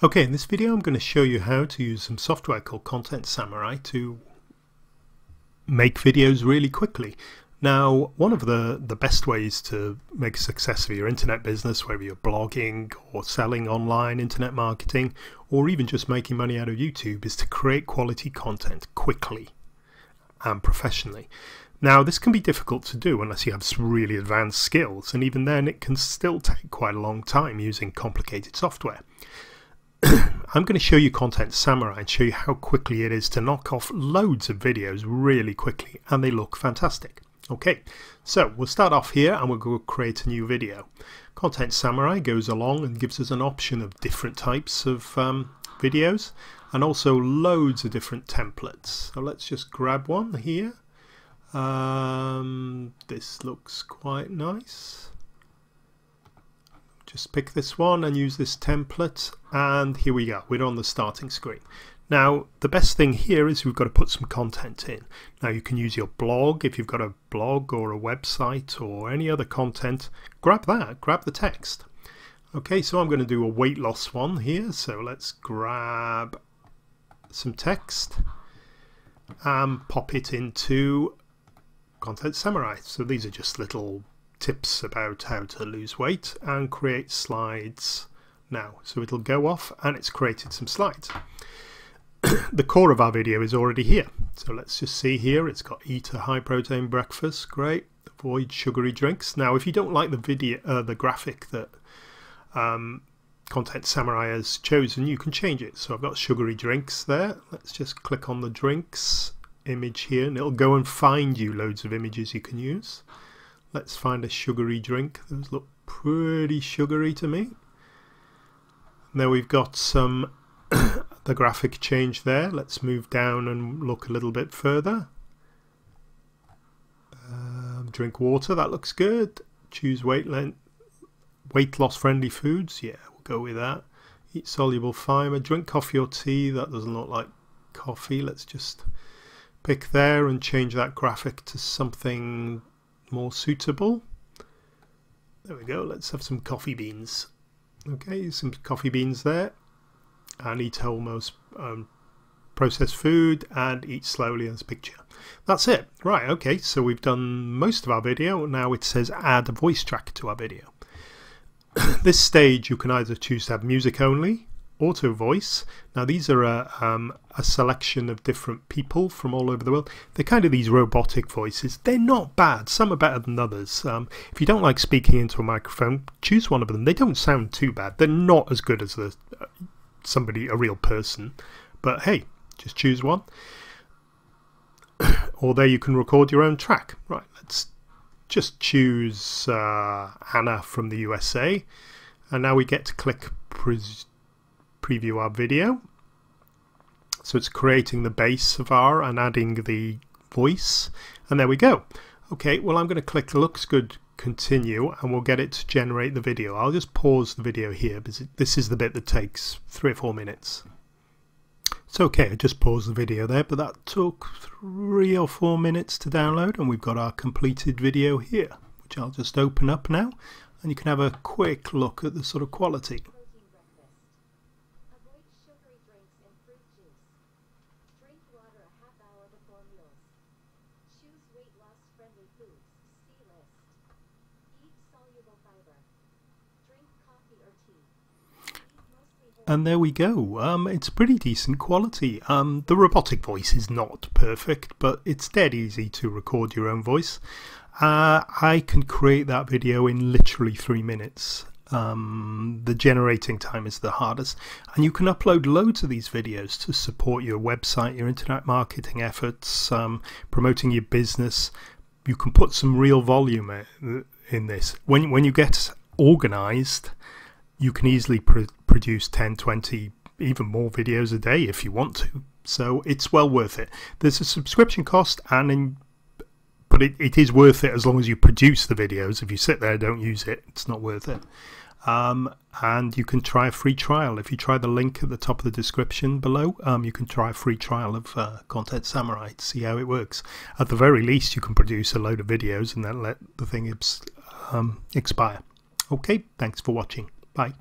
Okay, in this video I'm going to show you how to use some software called Content Samurai to make videos really quickly. Now, one of the best ways to make a success of your internet business, whether you're blogging or selling online, internet marketing, or even just making money out of YouTube, is to create quality content quickly and professionally. Now, this can be difficult to do unless you have some really advanced skills, and even then it can still take quite a long time using complicated software. I'm going to show you Content Samurai and show you how quickly it is to knock off loads of videos really quickly, and they look fantastic. Okay, so we'll start off here and we'll go create a new video. Content Samurai goes along and gives us an option of different types of videos and also loads of different templates. So let's just grab one here. This looks quite nice. Just pick this one and use this template, and here we go, we're on the starting screen. Now the best thing here is we've got to put some content in. Now you can use your blog if you've got a blog or a website or any other content. Grab that, grab the text. Okay, so I'm going to do a weight loss one here, so let's grab some text and pop it into Content Samurai. So these are just little tips about how to lose weight and create slides now. So it'll go off and it's created some slides. The core of our video is already here. So let's just see here, it's got eat a high protein breakfast, great, avoid sugary drinks. Now if you don't like the video, the graphic that Content Samurai has chosen, you can change it. So I've got sugary drinks there. Let's just click on the drinks image here and it'll go and find you loads of images you can use. Let's find a sugary drink. Those look pretty sugary to me. Now we've got some the graphic change there. Let's move down and look a little bit further. Drink water, that looks good. Choose weight loss friendly foods. Yeah, we'll go with that. Eat soluble fiber. Drink coffee or tea. That doesn't look like coffee. Let's just pick there and change that graphic to something more suitable. There we go, let's have some coffee beans. Okay, some coffee beans there, and eat almost processed food and eat slowly as picture. That's it. Right, okay, so we've done most of our video. Now it says add a voice track to our video. This stage you can either choose to have music only, auto voice. Now these are a selection of different people from all over the world. They're kind of these robotic voices. They're not bad. Some are better than others. If you don't like speaking into a microphone, choose one of them. They don't sound too bad. They're not as good as a real person. But hey, just choose one. Or there you can record your own track. Right, let's just choose Anna from the USA. And now we get to click preview our video. So it's creating the base of and adding the voice, and there we go. Okay, well I'm going to click looks good, continue, and we'll get it to generate the video. I'll just pause the video here because this is the bit that takes 3 or 4 minutes. It's okay, I just paused the video there, but that took 3 or 4 minutes to download, and we've got our completed video here, which I'll just open up now, and you can have a quick look at the sort of quality. And there we go. It's pretty decent quality. The robotic voice is not perfect, but it's dead easy to record your own voice. I can create that video in literally 3 minutes. The generating time is the hardest, and you can upload loads of these videos to support your website, your internet marketing efforts, promoting your business. You can put some real volume in this. When you get organized, you can easily produce 10, 20, even more videos a day if you want to. So it's well worth it. There's a subscription cost, but it is worth it as long as you produce the videos. If you sit there and don't use it, it's not worth it. And you can try a free trial. If you try the link at the top of the description below, you can try a free trial of Content Samurai to see how it works. At the very least, you can produce a load of videos and then let the thing expire. Okay, thanks for watching. Bye.